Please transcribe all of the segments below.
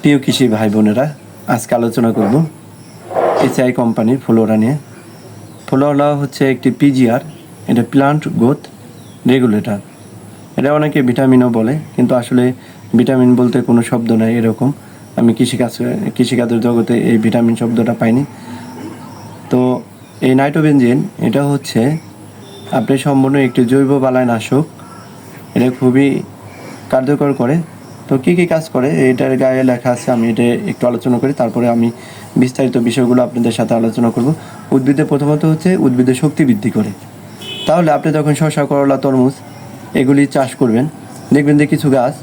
প্রিয় কৃষি ভাই বোনেরা, আজকে আলোচনা করব এসআই কোম্পানির ফ্লোরা নিয়ে। ফ্লোরা হচ্ছে একটি পিজিআর, এটা প্লান্ট গ্রোথ রেগুলেটর। এটা অনেকে ভিটামিনও বলে, কিন্তু আসলে ভিটামিন বলতে কোনো শব্দ নাই এরকম। আমি কৃষিকাজের জগতে এই ভিটামিন শব্দটা পাইনি। তো এই নাইট্রোবেনজেন এটা হচ্ছে আপনি সম্পূর্ণ একটি জৈব বালাইনাশক। এটা খুবই কার্যকর করে। তো কী কী কাজ করে এটার গায়ে লেখা আছে, আমি এটা একটু আলোচনা করি, তারপরে আমি বিস্তারিত বিষয়গুলো আপনাদের সাথে আলোচনা করব। উদ্ভিদে প্রথমত হচ্ছে উদ্ভিদের শক্তি বৃদ্ধি করে। তাহলে আপনি যখন শসা, করলা, তরমুজ এগুলি চাষ করবেন, দেখবেন যে কিছু গাছ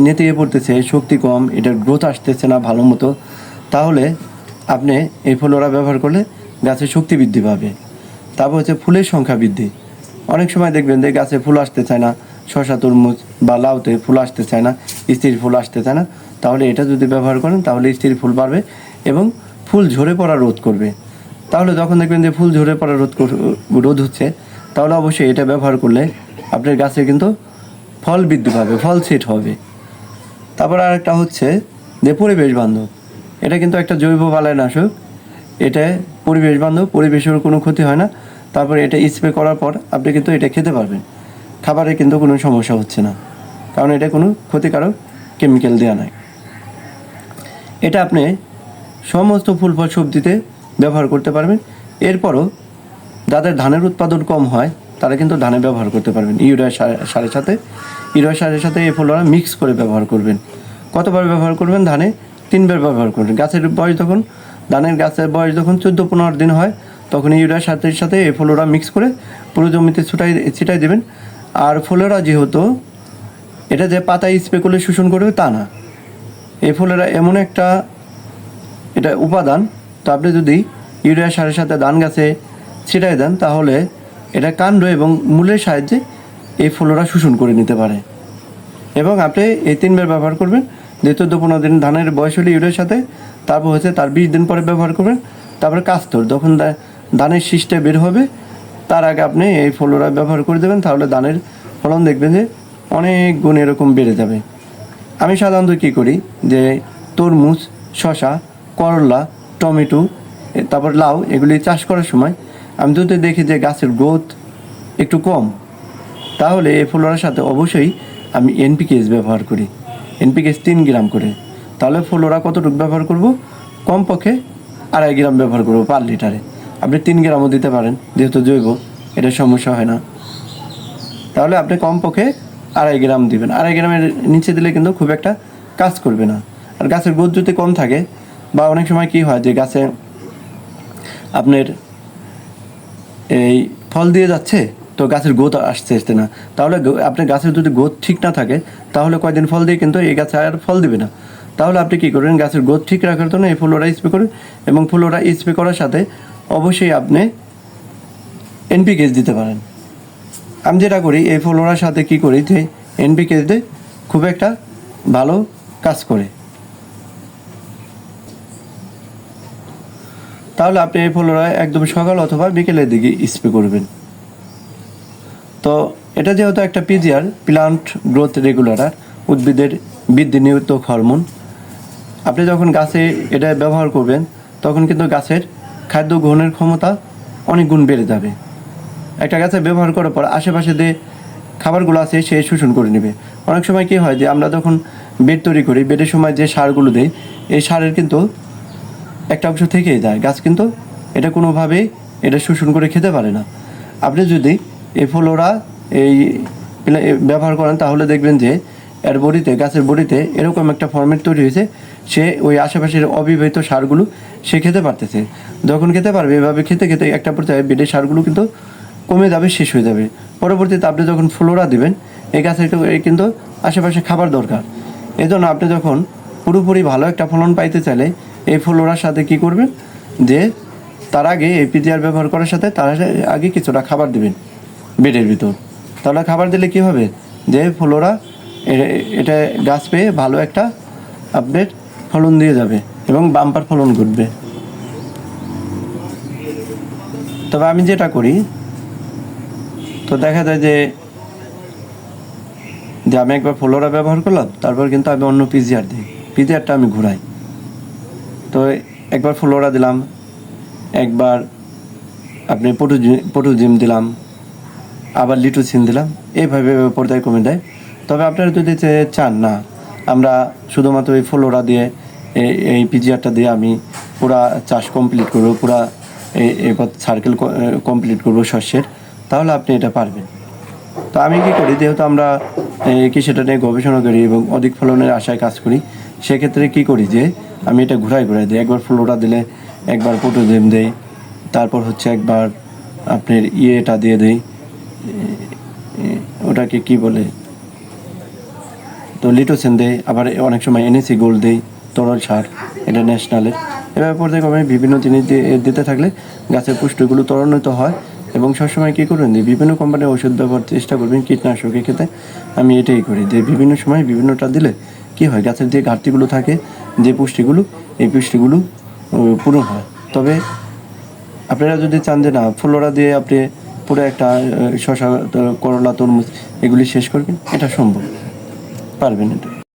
নেতিয়ে পড়তেছে, শক্তি কম, এটার গ্রোথ আসতেছে না ভালো মতো। তাহলে আপনি এই ফ্লোরা ব্যবহার করলে গাছের শক্তি বৃদ্ধি পাবে। তারপর হচ্ছে ফুলের সংখ্যা বৃদ্ধি। অনেক সময় দেখবেন যে গাছে ফুল আসতে চায় না, শসা, তরমুজ বা লাউতে ফুল আসতে চায় না, স্থির ফুল আসতে চায় না। তাহলে এটা যদি ব্যবহার করেন তাহলে স্থির ফুল বাড়বে এবং ফুল ঝরে পড়া রোধ করবে। তাহলে যখন দেখবেন যে ফুল ঝরে পড়া রোধ হচ্ছে, তাহলে অবশ্যই এটা ব্যবহার করলে আপনার গাছে কিন্তু ফল বৃদ্ধি পাবে, ফল সেট হবে। তারপর আরেকটা হচ্ছে যে পরিবেশ বান্ধব। এটা কিন্তু একটা জৈব বালাইনাশক। এটা পরিবেশ বান্ধব, পরিবেশের কোনো ক্ষতি হয় না। তারপরে এটা স্প্রে করার পর আপনি কিন্তু এটা খেতে পারবেন, খাবারে কিন্তু কোনো সমস্যা হচ্ছে না, কারণ এটা কোনো ক্ষতিকারক কেমিক্যাল দেওয়া নাই। এটা আপনি সমস্ত ফুল ফল সবজিতে ব্যবহার করতে পারবেন। এরপরও যাদের ধানের উৎপাদন কম হয় তারা কিন্তু ধানে ব্যবহার করতে পারবেন। ইউরিয়া সারের সাথে এই ফ্লোরা মিক্স করে ব্যবহার করবেন। কতবার ব্যবহার করবেন? ধানে 3 বার ব্যবহার করবেন। ধানের গাছের বয়স যখন 14-15 দিন হয়, তখন ইউরিয়া সারের সাথে এই ফ্লোরা মিক্স করে পুরো জমিতে ছিটাই দেবেন। আর ফ্লোরা যেহেতু এটা যে পাতায় স্প্রে করলে শোষণ করবে তা না, এই ফ্লোরা এমন একটা এটা উপাদান। তো আপনি যদি ইউরিয়া সারের সাথে ধান গাছে ছিটাই দেন, তাহলে এটা কাণ্ড এবং মূলের সাহায্যে এই ফ্লোরা শোষণ করে নিতে পারে। এবং আপনি এই 3 বার ব্যবহার করবেন। যে 14-15 দিন ধানের বয়স হলে ইউরিয়ার সাথে, তারপর হচ্ছে তার 20 দিন পরে ব্যবহার করবেন। তারপরে কাস্তর যখন ধানের শীষটা বের হবে তার আগে আপনি এই ফ্লোরা ব্যবহার করে দেবেন। তাহলে ধানের ফলন দেখবেন যে অনেক গুণ এরকম বেড়ে যাবে। আমি সাধারণত কী করি, যে তরমুজ, শসা, করলা, টমেটো, তারপর লাউ এগুলি চাষ করার সময় আমি যদি দেখি যে গাছের গ্রোথ একটু কম, তাহলে এই ফ্লোরার সাথে অবশ্যই আমি এনপিকেএস ব্যবহার করি। এনপিকেএস 3 গ্রাম করে। তাহলে ফ্লোরা কতটুকু ব্যবহার করব? কমপক্ষে 2.5 গ্রাম ব্যবহার করব পার লিটারে। আপনি 3 গ্রামও দিতে পারেন, যেহেতু জৈব, এটা সমস্যা হয় না। তাহলে আপনি কমপক্ষে 2.5 গ্রাম দিবেন। 2.5 গ্রামের নিচে দিলে কিন্তু খুব একটা কাজ করবে না। আর গাছের গ্রোথ যদি কম থাকে, বা অনেক সময় কি হয় যে গাছে আপনার এই ফল দিয়ে যাচ্ছে, তো গাছের গ্রোথ আসতে না, তাহলে আপনার গাছের যদি গ্রোথ ঠিক না থাকে, তাহলে কয়েকদিন ফল দিয়ে কিন্তু এই গাছে আর ফল দিবে না। তাহলে আপনি কী করবেন, গাছের গ্রোথ ঠিক রাখার জন্য এই ফ্লোরা স্প্রে করুন। এবং ফ্লোরা স্প্রে করার সাথে অবশ্যই আপনি এনপিকেএস দিতে পারেন। আমি যেটা করি, এই ফ্লোরার সাথে কী করি, যে এনপিকেএস দিয়ে খুব একটা ভালো কাজ করে। তাহলে আপনি এই ফ্লোরা একদম সকাল অথবা বিকেলের দিকে স্প্রে করবেন। তো এটা যেহেতু একটা পিজিআর, প্লান্ট গ্রোথ রেগুলেটর, উদ্ভিদের বৃদ্ধি নিয়ন্ত্রক হরমোন, আপনি যখন গাছে এটা ব্যবহার করবেন তখন কিন্তু গাছের খাদ্য গ্রহণের ক্ষমতা অনেক গুণ বেড়ে যাবে। একটা গাছে ব্যবহার করার পর আশেপাশে যে খাবারগুলো আছে সে শোষণ করে নেবে। অনেক সময় কী হয়, যে আমরা যখন বেড তৈরি করি, বেডের সময় যে সারগুলো দেই, এই সারের কিন্তু একটা অংশ থেকেই যায়, গাছ কিন্তু এটা কোনোভাবেই এটা শোষণ করে খেতে পারে না। আপনি যদি এই ফ্লোরা ব্যবহার করেন, তাহলে দেখবেন যে এর বডিতে, গাছের বডিতে এরকম একটা ফর্মেট তৈরি হয়েছে, সে ওই আশেপাশের অবিবাহিত সারগুলো সে খেতে পারতেছে। যখন খেতে পারবে, এভাবে খেতে খেতে একটা পর্যায়ে বেডের সারগুলো কিন্তু কমে যাবে, শেষ হয়ে যাবে। পরবর্তীতে আপনি যখন ফ্লোরা দিবেন, এই গাছের কিন্তু আশেপাশে খাবার দরকার। এই জন্য আপনি যখন পুরোপুরি ভালো একটা ফলন পাইতে চাইলে এই ফ্লোরার সাথে কী করবেন, যে তার আগে এই পিজিআর ব্যবহার করার সাথে তার আগে কিছুটা খাবার দেবেন বেডের ভিতর। তাহলে খাবার দিলে কী হবে, যে ফ্লোরা এটা গাছ পেয়ে ভালো একটা আপনার ফলন দিয়ে যাবে এবং বাম্পার ফলন ঘটবে। তবে আমি যেটা করি, তো দেখা যায় যে আমি একবার ফ্লোরা ব্যবহার করলাম, তারপর কিন্তু আমি অন্য পিজিআর দিই। পিজিআরটা আমি ঘুরাই। তো একবার ফ্লোরা দিলাম, একবার আপনি পটুজিম দিলাম, আবার লিটোসিন দিলাম, এইভাবে পর্যায়ক্রমে দেয়। তবে আপনারা যদি চান না আমরা শুধুমাত্র এই ফ্লোরা দিয়ে এই পিজিআরটা দিয়ে আমি পুরা চাষ কমপ্লিট করবো, পুরা এই সার্কেল কমপ্লিট করবো শস্যের, তাহলে আপনি এটা পারবেন। তো আমি কী করি, যেহেতু আমরা কৃষিটা নিয়ে গবেষণা করি এবং অধিক ফলনের আশায় কাজ করি, সেক্ষেত্রে কী করি যে আমি এটা ঘুরাই দিই। একবার ফ্লোরা দিলে একবার পটোজিম দেই, তারপর হচ্ছে একবার আপনার ইয়েটা দিয়ে দেই, ওটাকে কি বলে, তো লিটোসেন দেই, আবার অনেক সময় এনএসি গোল্ড দেই, তরল সার, এটা ন্যাশনালের। এভাবে পর্যায়ক্রমে বিভিন্ন জিনিস দিতে থাকলে গাছের পুষ্টিগুলো ত্বরান্বিত হয়। এবং সবসময় কী করবেন যে বিভিন্ন কোম্পানির ওষুধ ব্যবহার চেষ্টা করবেন কীটনাশকের ক্ষেত্রে। আমি এটাই করি যে বিভিন্ন সময় বিভিন্নটা দিলে কী হয়, গাছের যে ঘাটতিগুলো থাকে, যে পুষ্টিগুলো, এই পুষ্টিগুলো পূরণ হয়। তবে আপনারা যদি চান যে না ফ্লোরা দিয়ে আপনি পুরো একটা শশা, করলা, তরমুজ এগুলি শেষ করবেন, এটা সম্ভব, পারবেন এটা।